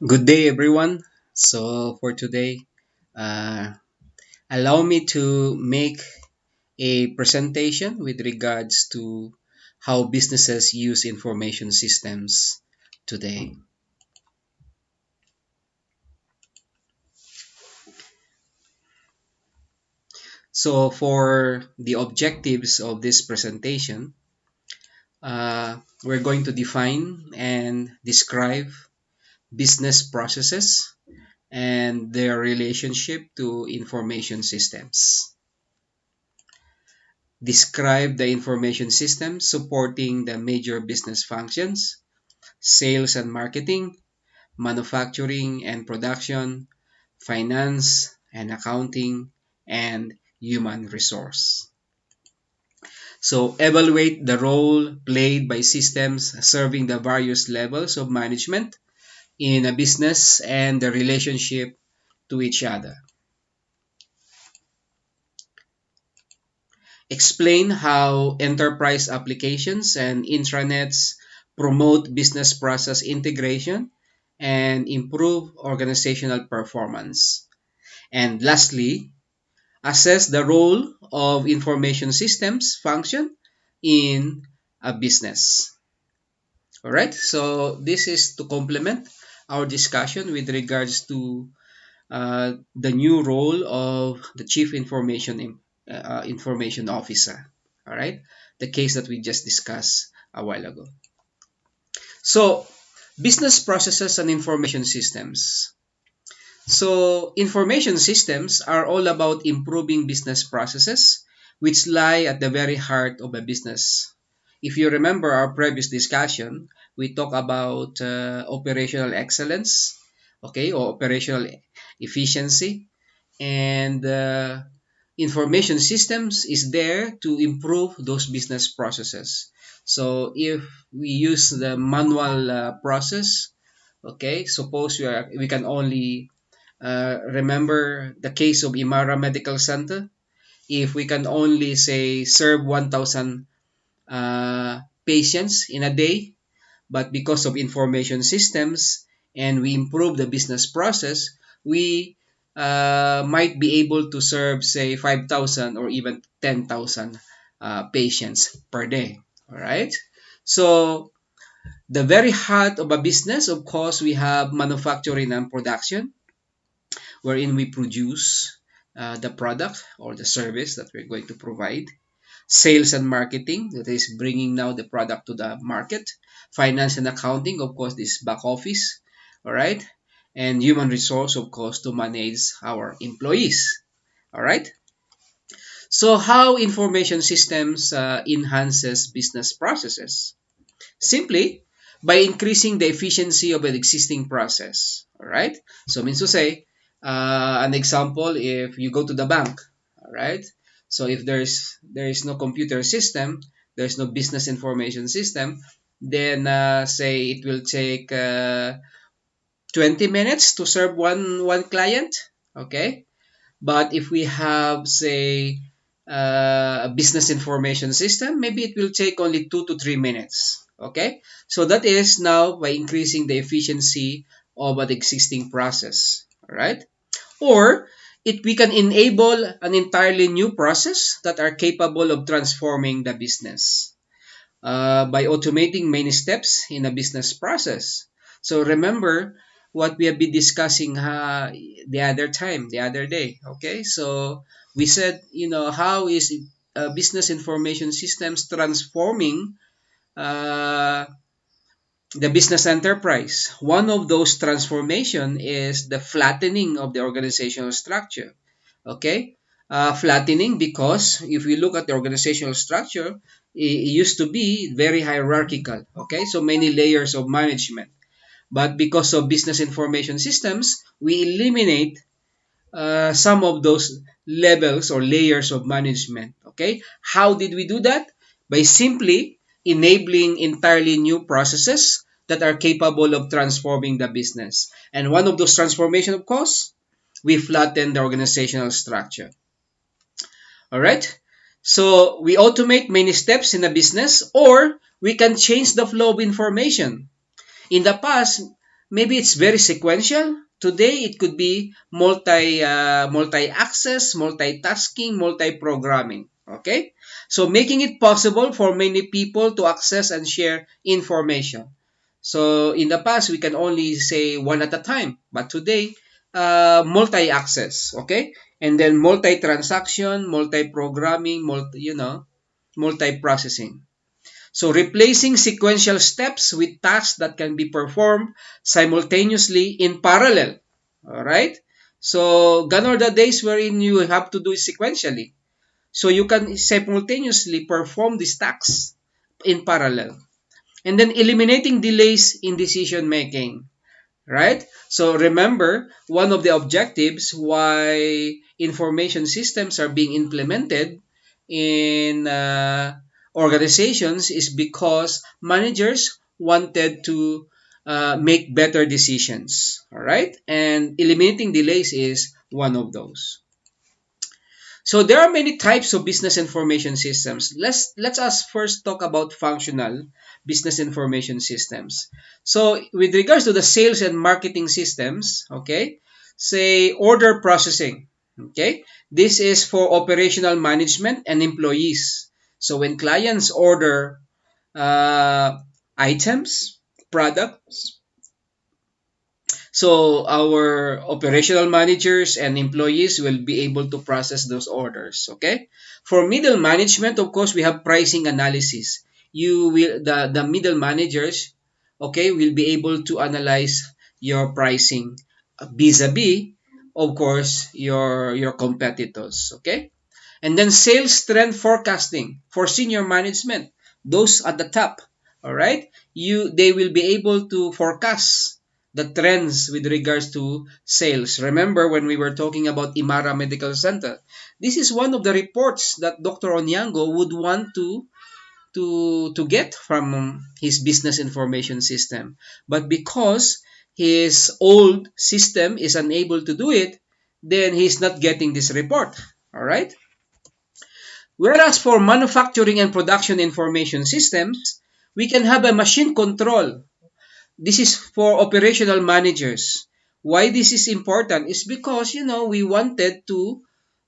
Good day, everyone. So, for today, uh, allow me to make a presentation with regards to how businesses use information systems today. So, for the objectives of this presentation, we're going to define and describe business processes and their relationship to information systems. Describe the information system supporting the major business functions, sales and marketing, manufacturing and production, finance and accounting, and human resource. So evaluate the role played by systems serving the various levels of management in a business and the relationship to each other. Explain how enterprise applications and intranets promote business process integration and improve organizational performance. And lastly, assess the role of information systems function in a business. All right, so this is to complement our discussion with regards to the new role of the Chief Information Officer. All right, the case that we just discussed a while ago. So, business processes and information systems. So, information systems are all about improving business processes, which lie at the very heart of a business. If you remember our previous discussion, we talked about operational excellence, okay, or operational efficiency, and information systems is there to improve those business processes. So if we use the manual process, okay, suppose we can only remember the case of Imara Medical Center. If we can only say serve 1,000 patients in a day, but because of information systems and we improve the business process, we might be able to serve, say, 5,000 or even 10,000 patients per day. All right. So, the very heart of a business, of course, we have manufacturing and production, wherein we produce the product or the service that we're going to provide. Sales and marketing, that is bringing now the product to the market. Finance and accounting, of course, this back office. All right. And human resource, of course, to manage our employees. All right. So how information systems enhances business processes? Simply by increasing the efficiency of an existing process. All right. So means to say, an example, if you go to the bank, all right. So if there is no computer system, there's no business information system, then say it will take 20 minutes to serve one client. Okay. But if we have, say, a business information system, maybe it will take only 2 to 3 minutes. Okay, so that is now by increasing the efficiency of an existing process. All right, or we can enable an entirely new process that are capable of transforming the business by automating many steps in a business process. So remember what we have been discussing the other day. Okay, so we said, how is business information systems transforming uh, the business enterprise? One of those transformation is the flattening of the organizational structure. Okay, flattening because if we look at the organizational structure, it used to be very hierarchical. Okay, so many layers of management. But because of business information systems, we eliminate some of those levels or layers of management. Okay, how did we do that? By simply enabling entirely new processes that are capable of transforming the business. And one of those transformation, of course, we flatten the organizational structure. All right. So we automate many steps in a business, or we can change the flow of information. In the past, maybe it's very sequential. Today it could be multi-access, multitasking, multi-programming. Okay, so making it possible for many people to access and share information. So in the past we can only say one at a time, but today multi-access. Okay, and then multi-transaction, multi-programming, multi-processing. So replacing sequential steps with tasks that can be performed simultaneously in parallel. All right. So gone are the days wherein you have to do it sequentially. So you can simultaneously perform these tasks in parallel. And then eliminating delays in decision making. Right? So remember, one of the objectives why information systems are being implemented in organizations is because managers wanted to make better decisions. All right? And eliminating delays is one of those. So there are many types of business information systems. Let's us first talk about functional business information systems. So with regards to the sales and marketing systems, okay, say order processing, okay, this is for operational management and employees. So when clients order items, products, so our operational managers and employees will be able to process those orders. Okay. For middle management, of course, we have pricing analysis. The middle managers, okay, will be able to analyze your pricing vis-a-vis, of course, your competitors. Okay. And then sales trend forecasting for senior management, those at the top. All right. They will be able to forecast the trends with regards to sales. Remember when we were talking about Imara Medical Center, this is one of the reports that Dr. Onyango would want to get from his business information system. But because his old system is unable to do it, then he's not getting this report. All right. Whereas for manufacturing and production information systems, we can have a machine control. This is for operational managers. Why this is important is because, we wanted to,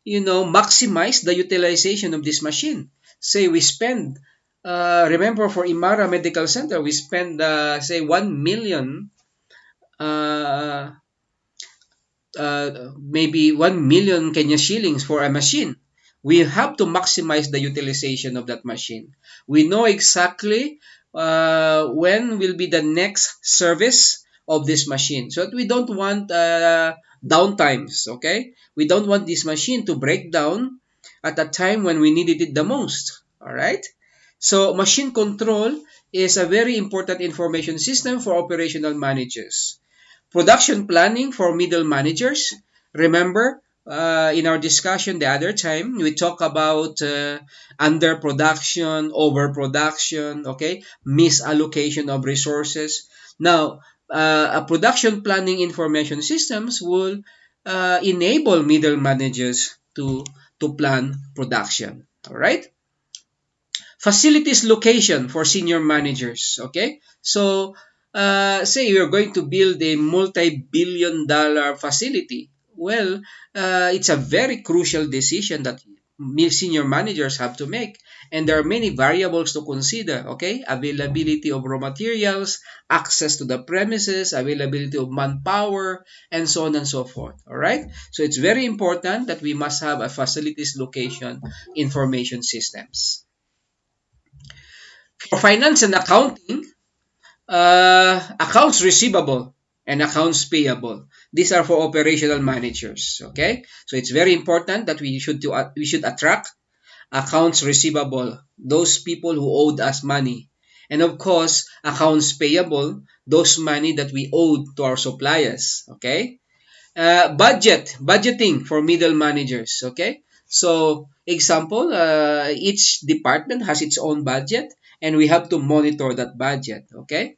maximize the utilization of this machine. Say we spend, remember for Imara Medical Center, we spend, say, 1 million uh, maybe 1 million Kenya shillings for a machine. We have to maximize the utilization of that machine. We know exactly when will be the next service of this machine. So that we don't want downtimes, okay? We don't want this machine to break down at a time when we needed it the most, all right? So machine control is a very important information system for operational managers. Production planning for middle managers. Remember, in our discussion the other time, we talk about underproduction, overproduction, okay, misallocation of resources. Now, a production planning information systems will enable middle managers to plan production. All right. Facilities location for senior managers. Okay, so say you're going to build a multi-billion-dollar facility. Well, it's a very crucial decision that senior managers have to make, and there are many variables to consider. Okay, availability of raw materials, access to the premises, availability of manpower, and so on and so forth. All right, so it's very important that we must have a facilities location information systems. For finance and accounting, accounts receivable and accounts payable. These are for operational managers. Okay, so it's very important that we should attract accounts receivable, those people who owed us money, and of course accounts payable, those money that we owed to our suppliers. Okay, budgeting for middle managers. Okay, so example, each department has its own budget and we have to monitor that budget. Okay,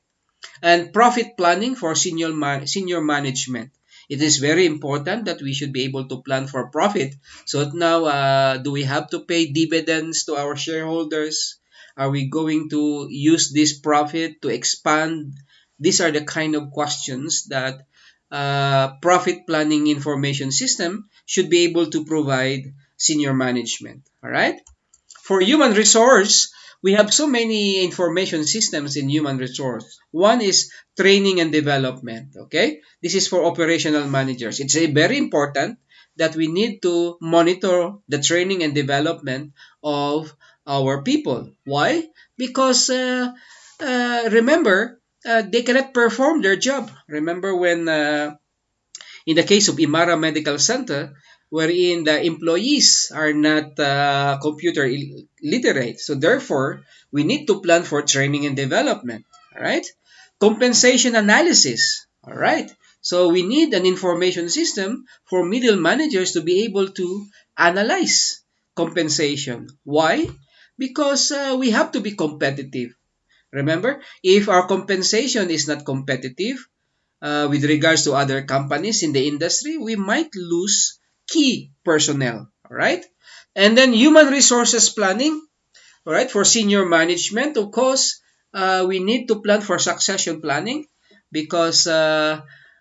and profit planning for senior management. It is very important that we should be able to plan for profit. So now, do we have to pay dividends to our shareholders? Are we going to use this profit to expand These are the kind of questions that profit planning information system should be able to provide senior management. All right. For human resource, we have so many information systems in human resource. One is training and development. Okay, this is for operational managers. It's very important that we need to monitor the training and development of our people. Why? Because remember, they cannot perform their job. Remember when in the case of Imara Medical Center, wherein the employees are not computer literate. So therefore, we need to plan for training and development. All right. Compensation analysis. All right. So we need an information system for middle managers to be able to analyze compensation. Why? Because we have to be competitive. Remember, if our compensation is not competitive, with regards to other companies in the industry, we might lose key personnel. All right. And then human resources planning. All right. For senior management, of course, we need to plan for succession planning because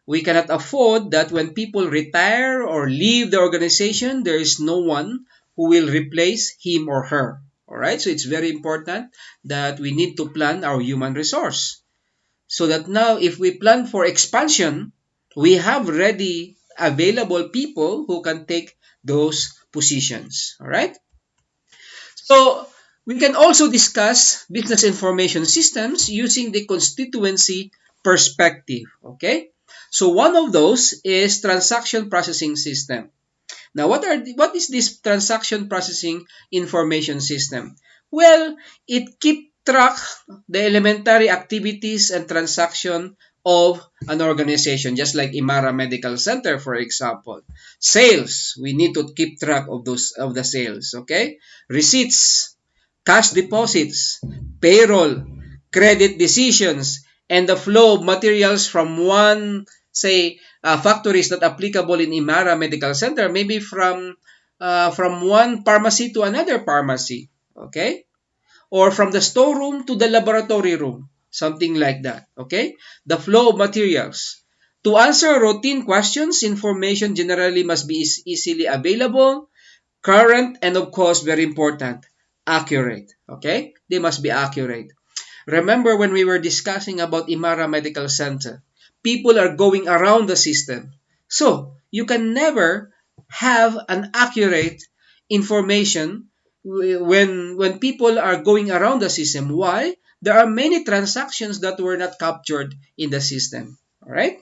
we cannot afford that when people retire or leave the organization, there is no one who will replace him or her. All right. So it's very important that we need to plan our human resource so that now if we plan for expansion, we have ready available people who can take those positions. All right. So we can also discuss business information systems using the constituency perspective. Okay. So one of those is transaction processing system. Now, what is this transaction processing information system? Well, it keep track the elementary activities and transaction of an organization, just like Imara Medical Center, for example. Sales, we need to keep track of those of the sales, okay? Receipts, cash deposits, payroll, credit decisions, and the flow of materials from one, say, factories not applicable in Imara Medical Center, maybe from one pharmacy to another pharmacy, okay? Or from the storeroom to the laboratory room, something like that, okay? The flow of materials. To answer routine questions, information generally must be easily available, current, and of course, very important, accurate, okay? They must be accurate. Remember when we were discussing about Imara Medical Center, people are going around the system. So, you can never have an accurate information when people are going around the system. Why? There are many transactions that were not captured in the system. All right?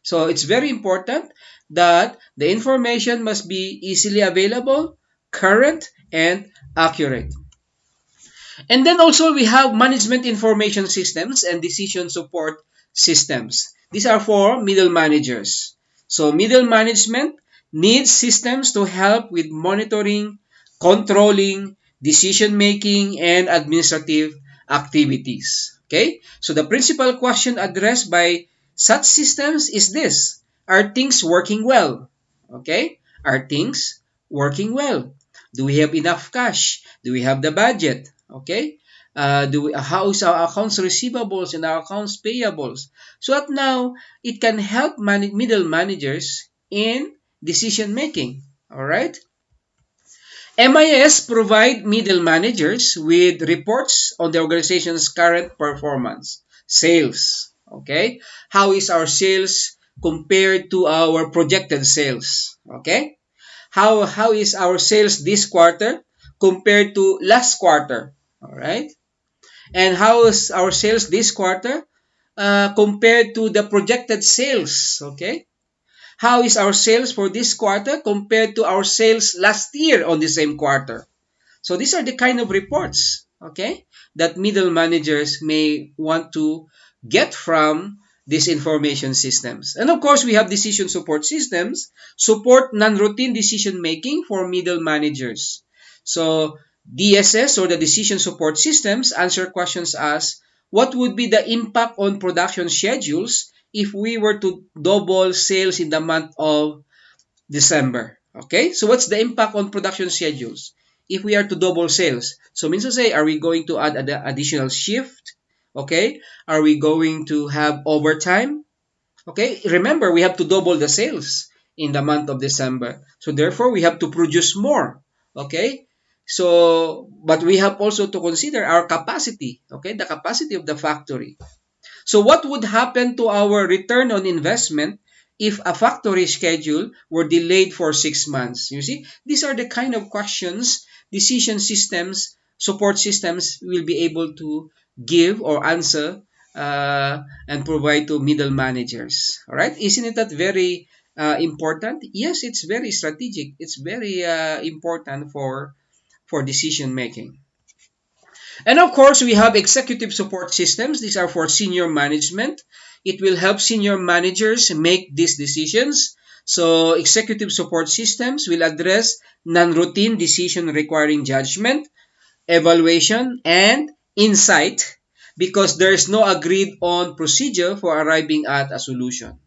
So, it's very important that the information must be easily available, current, and accurate. And then also we have management information systems and decision support systems. These are for middle managers. So middle management needs systems to help with monitoring, controlling, decision making, and administrative activities. Okay? So the principal question addressed by such systems is this: are things working well? Okay? Are things working well? Do we have enough cash? Do we have the budget? Okay. How is our accounts receivables and our accounts payables? So that now it can help middle managers in decision making. All right. MIS provide middle managers with reports on the organization's current performance, sales. Okay. How is our sales compared to our projected sales? Okay. How is our sales this quarter compared to last quarter? All right. And how is our sales this quarter compared to the projected sales? Okay. How is our sales for this quarter compared to our sales last year on the same quarter? So these are the kind of reports, okay, that middle managers may want to get from these information systems. And of course, we have decision support systems, support non-routine decision making for middle managers. So DSS, or the decision support systems, answer questions as what would be the impact on production schedules if we were to double sales in the month of December. Okay, so what's the impact on production schedules if we are to double sales? So means to say, are we going to add an additional shift? Okay? Are we going to have overtime? Okay? Remember, we have to double the sales in the month of December. So therefore, we have to produce more. Okay? So, but we have also to consider our capacity. Okay? The capacity of the factory. So what would happen to our return on investment if a factory schedule were delayed for 6 months? You see, these are the kind of questions decision systems, support systems will be able to give or answer and provide to middle managers. All right, isn't it that very important? Yes, it's very strategic. It's very important for decision making. And of course, we have executive support systems. These are for senior management. It will help senior managers make these decisions. So, executive support systems will address non-routine decision requiring judgment, evaluation, and insight because there is no agreed on procedure for arriving at a solution.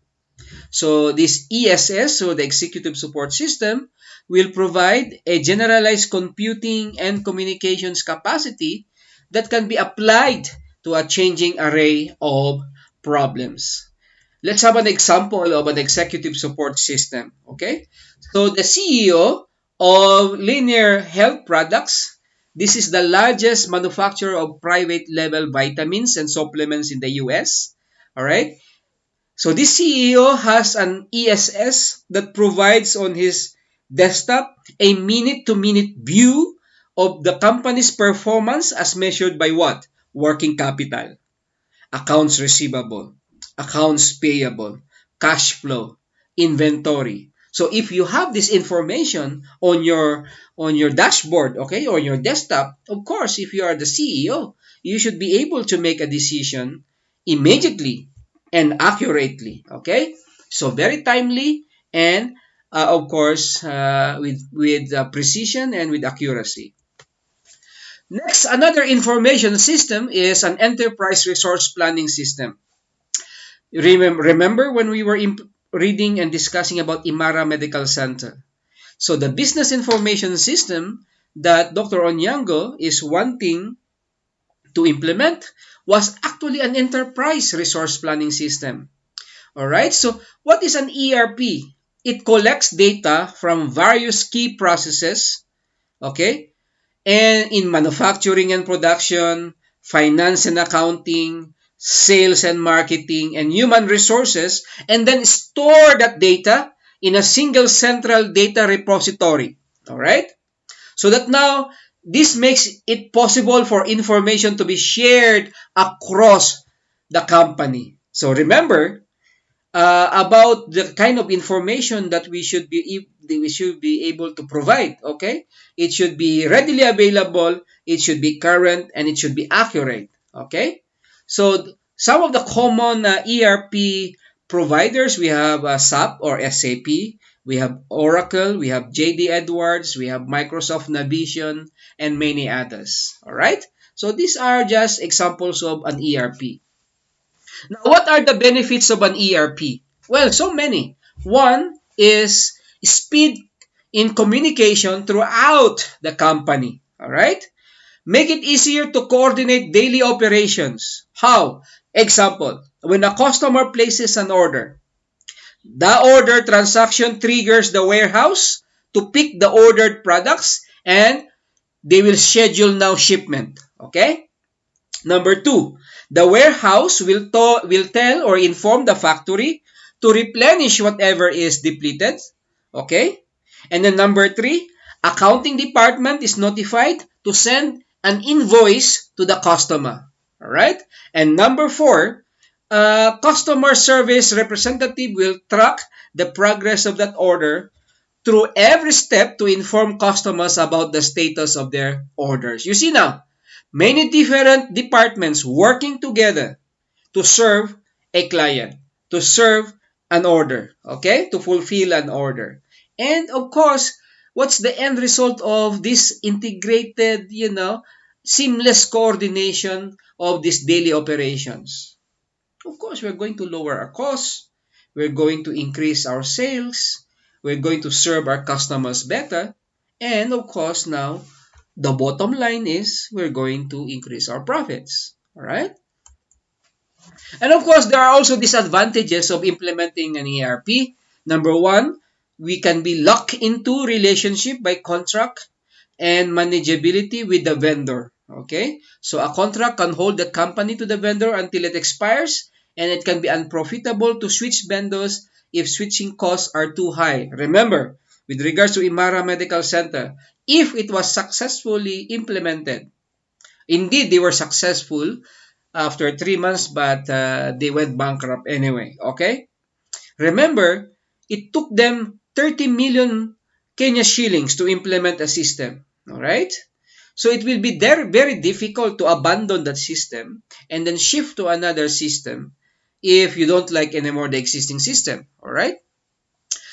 So this ESS, so the Executive Support System, will provide a generalized computing and communications capacity that can be applied to a changing array of problems. Let's have an example of an executive support system. Okay, so the CEO of Linear Health Products. This is the largest manufacturer of private label vitamins and supplements in the US. All right. So this CEO has an ESS that provides on his desktop a minute-to-minute view of the company's performance as measured by what? Working capital, accounts receivable, accounts payable, cash flow, inventory. So if you have this information on your dashboard, okay, or your desktop, of course, if you are the CEO, you should be able to make a decision immediately and accurately, okay? So very timely and of course with precision and with accuracy. Next, another information system is an enterprise resource planning system. Remember when we were reading and discussing about Imara Medical Center? So the business information system that Dr. Onyango is wanting to implement was actually an enterprise resource planning system. All right. So what is an ERP? It collects data from various key processes, okay, and in manufacturing and production, finance and accounting, sales and marketing, and human resources, and then store that data in a single central data repository. All right? So that now this makes it possible for information to be shared across the company. So remember, about the kind of information that we should be able to provide. Okay, it should be readily available, it should be current, and it should be accurate. Okay, so some of the common ERP providers, we have SAP or SAP, we have Oracle, we have JD Edwards, we have Microsoft Navision, and many others. All right, so these are just examples of an ERP. Now, what are the benefits of an ERP? Well, so many. One is speed in communication throughout the company. All right? Make it easier to coordinate daily operations. How? Example, when a customer places an order, the order transaction triggers the warehouse to pick the ordered products and they will schedule now shipment. Okay? Number two, the warehouse will tell or inform the factory to replenish whatever is depleted. Okay? And then number three, accounting department is notified to send an invoice to the customer. All right? And number four, customer service representative will track the progress of that order through every step to inform customers about the status of their orders. You see now, many different departments working together to serve a client, to serve an order, okay, to fulfill an order. And of course, what's the end result of this integrated, seamless coordination of these daily operations? Of course, we're going to lower our costs, we're going to increase our sales, we're going to serve our customers better, and of course, now the bottom line is we're going to increase our profits. All right? And of course, there are also disadvantages of implementing an ERP. Number one, we can be locked into relationship by contract and manageability with the vendor. Okay, so a contract can hold the company to the vendor until it expires, and it can be unprofitable to switch vendors if switching costs are too high. Remember, with regards to Imara Medical Center, if it was successfully implemented, indeed they were successful after 3 months, but they went bankrupt anyway. Okay, remember, it took them 30 million Kenya shillings to implement a system. All right. So it will be very, very difficult to abandon that system and then shift to another system if you don't like anymore the existing system. All right.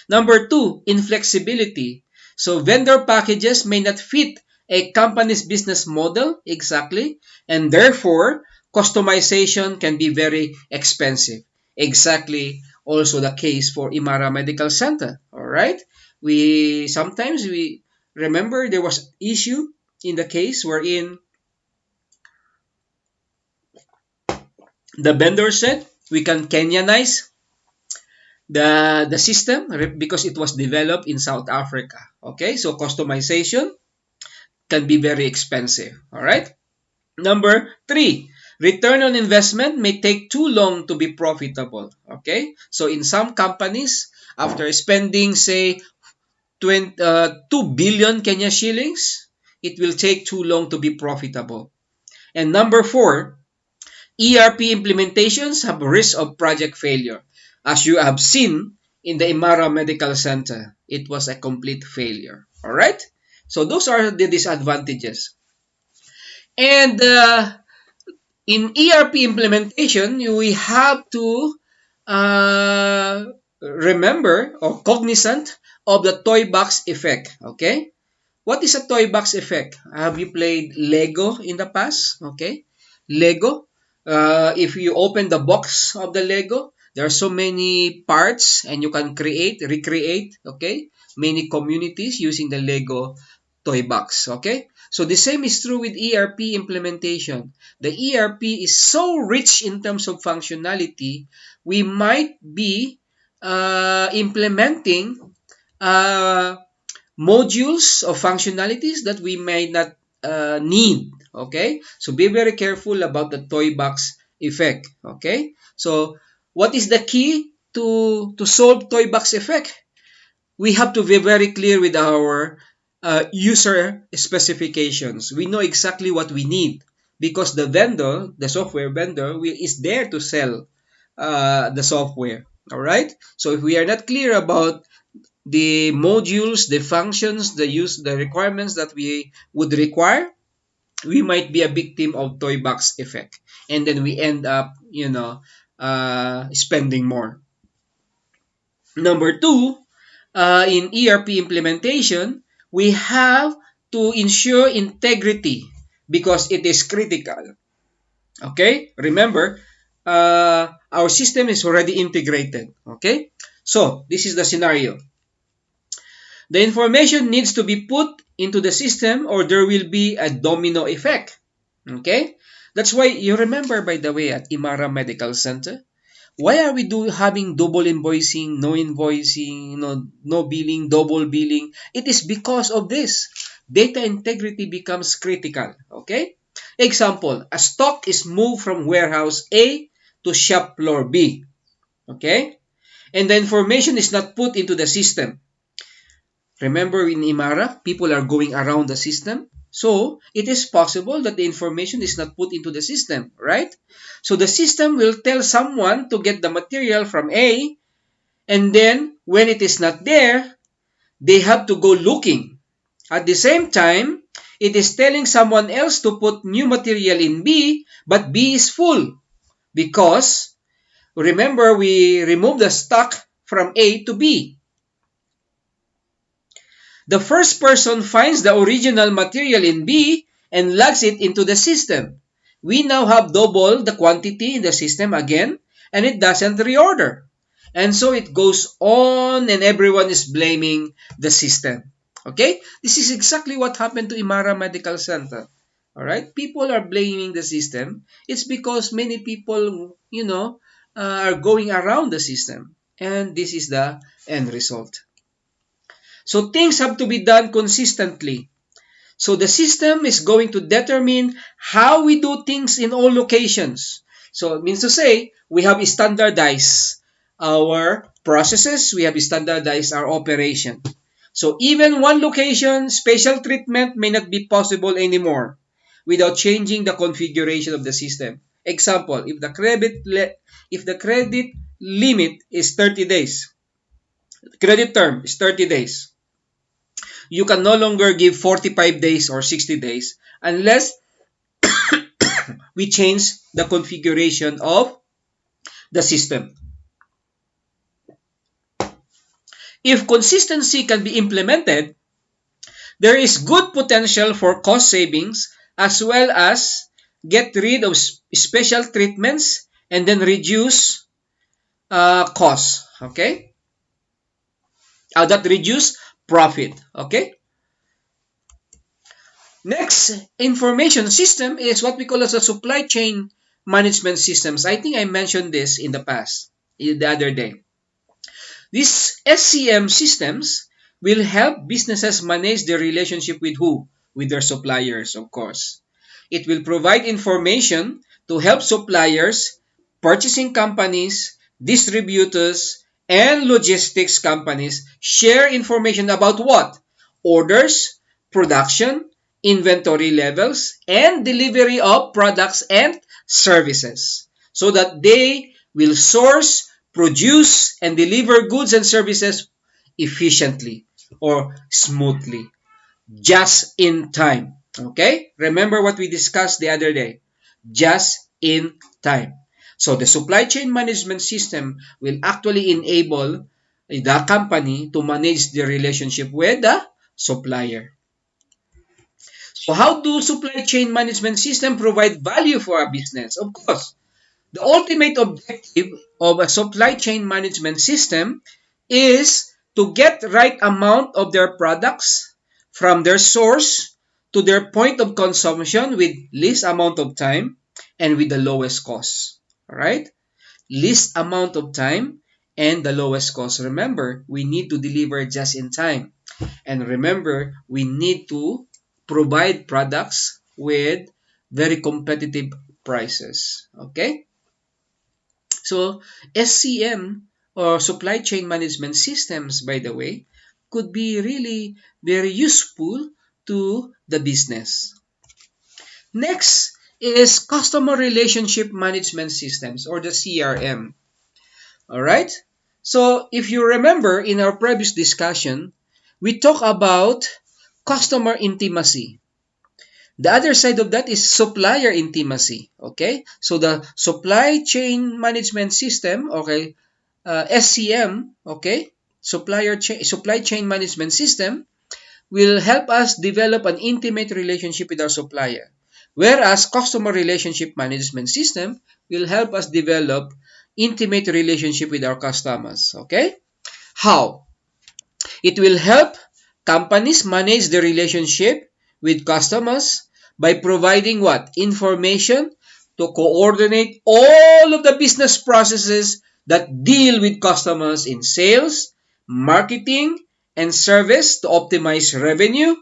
Number two, inflexibility. So vendor packages may not fit a company's business model exactly, and therefore customization can be very expensive. Exactly also the case for Imara Medical Center. All right. We remember there was issue in the case wherein the vendor said we can Kenyanize the system because it was developed in South Africa. Okay, so customization can be very expensive. All right. Number three, return on investment may take too long to be profitable. Okay, so in some companies, after spending say 2 billion Kenya shillings, it will take too long to be profitable. And number four, ERP implementations have risk of project failure. As you have seen in the Imara Medical Center, it was a complete failure. All right? So those are the disadvantages. And in ERP implementation, we have to remember or cognizant of the toy box effect. Okay? What is a toy box effect? Have you played Lego in the past? Okay. Lego. If you open the box of the Lego, there are so many parts and you can recreate, okay, many communities using the Lego toy box. Okay. So the same is true with ERP implementation. The ERP is so rich in terms of functionality, we might be implementing uh, modules or functionalities that we may not need. Okay, so be very careful about the toy box effect. Okay, so what is the key to solve toy box effect? We have to be very clear with our user specifications. We know exactly what we need because the vendor, the software vendor, is there to sell the software. All right. So if we are not clear about the modules, the functions, the requirements that we would require, we might be a victim of toy box effect, and then we end up, spending more. Number two, in ERP implementation, we have to ensure integrity because it is critical. Okay, remember, our system is already integrated. Okay, so this is the scenario. The information needs to be put into the system or there will be a domino effect. Okay? That's why you remember, by the way, at Imara Medical Center, why are we having double invoicing, no billing, double billing? It is because of this. Data integrity becomes critical. Okay? Example, a stock is moved from warehouse A to shop floor B. Okay? And the information is not put into the system. Remember in Imara, people are going around the system. So it is possible that the information is not put into the system, right? So the system will tell someone to get the material from A, and then when it is not there, they have to go looking. At the same time, it is telling someone else to put new material in B, but B is full because remember we removed the stock from A to B. The first person finds the original material in B and logs it into the system. We now have double the quantity in the system again, and it doesn't reorder. And so it goes on and everyone is blaming the system. Okay? This is exactly what happened to Imara Medical Center. All right, people are blaming the system. It's because many people, are going around the system, and this is the end result. So things have to be done consistently. So the system is going to determine how we do things in all locations. So it means to say we have standardized our processes, we have standardized our operation. So even one location, special treatment may not be possible anymore without changing the configuration of the system. Example, if the credit limit is 30 days, credit term is 30 days, you can no longer give 45 days or 60 days unless we change the configuration of the system. If consistency can be implemented, there is good potential for cost savings as well as get rid of special treatments and then reduce costs. Okay, that reduce profit. Okay. Next information system is what we call as a supply chain management systems. I think I mentioned this in the past, the other day. These SCM systems will help businesses manage their relationship with who? With their suppliers, of course. It will provide information to help suppliers, purchasing companies, distributors, and logistics companies share information about what? Orders, production, inventory levels, and delivery of products and services so that they will source, produce, and deliver goods and services efficiently or smoothly, just in time. Okay? Remember what we discussed the other day. Just in time. So the supply chain management system will actually enable the company to manage the relationship with the supplier. So how do supply chain management system provide value for a business? Of course, the ultimate objective of a supply chain management system is to get the right amount of their products from their source to their point of consumption with least amount of time and with the lowest cost. All right? Least amount of time and the lowest cost. Remember, we need to deliver just in time. And remember, we need to provide products with very competitive prices. Okay? So SCM or supply chain management systems, by the way, could be really very useful to the business. Next is customer relationship management systems or the CRM. All right. So if you remember in our previous discussion, we talked about customer intimacy. The other side of that is supplier intimacy. Okay. So the supply chain management system, okay, SCM, okay, supply chain management system will help us develop an intimate relationship with our supplier. Whereas customer relationship management system will help us develop intimate relationship with our customers. Okay? How? It will help companies manage the relationship with customers by providing what? Information to coordinate all of the business processes that deal with customers in sales, marketing, and service to optimize revenue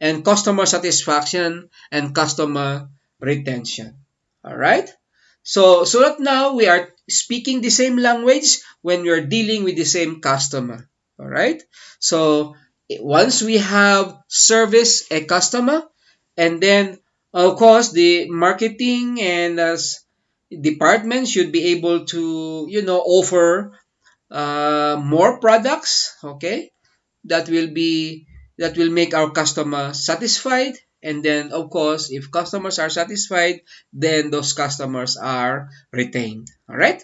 and customer satisfaction and customer retention. All right? So that now we are speaking the same language when we are dealing with the same customer. All right? So once we have service a customer, and then of course the marketing and department should be able to offer more products, okay, that will be that will make our customer satisfied. And then of course if customers are satisfied, then those customers are retained. All right.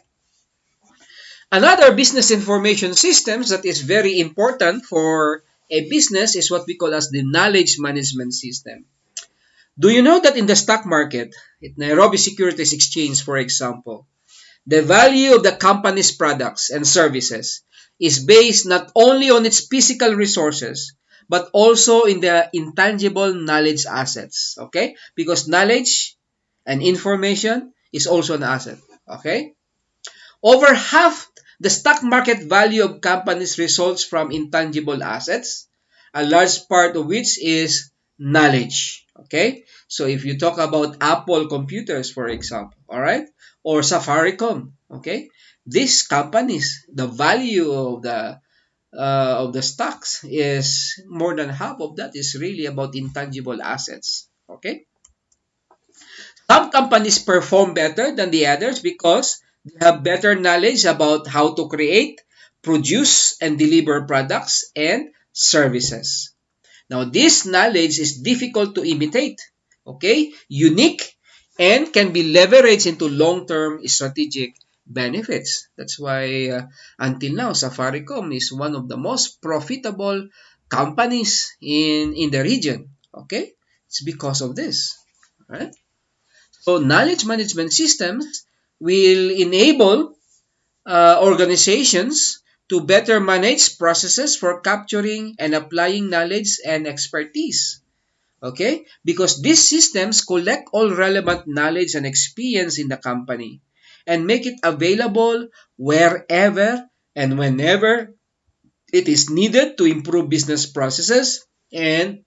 Another business information systems that is very important for a business is what we call as the knowledge management system. Do you know that in the stock market, at Nairobi Securities Exchange, for example, the value of the company's products and services is based not only on its physical resources, but also in the intangible knowledge assets. Okay? Because knowledge and information is also an asset. Okay? Over half the stock market value of companies results from intangible assets, a large part of which is knowledge. Okay? So if you talk about Apple computers, for example, all right, or Safaricom, okay, these companies, the value of the stocks is more than half of that is really about intangible assets. Okay, some companies perform better than the others because they have better knowledge about how to create, produce, and deliver products and services. Now, this knowledge is difficult to imitate, okay, unique, and can be leveraged into long-term strategic benefits. That's why until now, Safaricom is one of the most profitable companies in the region. Okay, it's because of this, right? So knowledge management systems will enable organizations to better manage processes for capturing and applying knowledge and expertise. Okay? Because these systems collect all relevant knowledge and experience in the company and make it available wherever and whenever it is needed to improve business processes and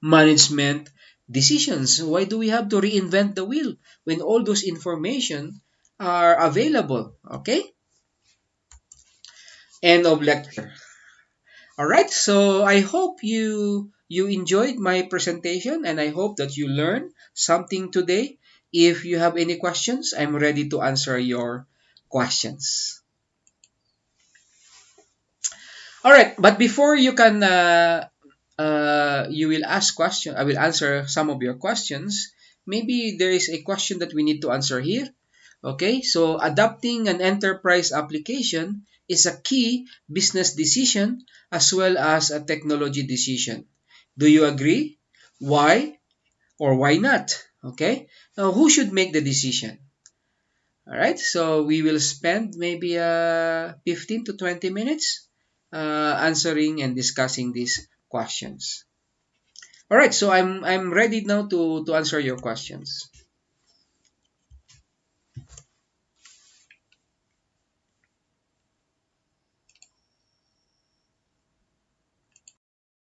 management decisions. Why do we have to reinvent the wheel when all those information are available? Okay? End of lecture. All right. So I hope you enjoyed my presentation and I hope that you learned something today. If you have any questions, I'm ready to answer your questions. All right. But before you will ask question, I will answer some of your questions. Maybe there is a question that we need to answer here. Okay, so adopting an enterprise application is a key business decision as well as a technology decision. Do you agree? Why or why not? Okay, now who should make the decision? All right, so we will spend maybe 15 to 20 minutes answering and discussing these questions. All right, so I'm ready now to answer your questions.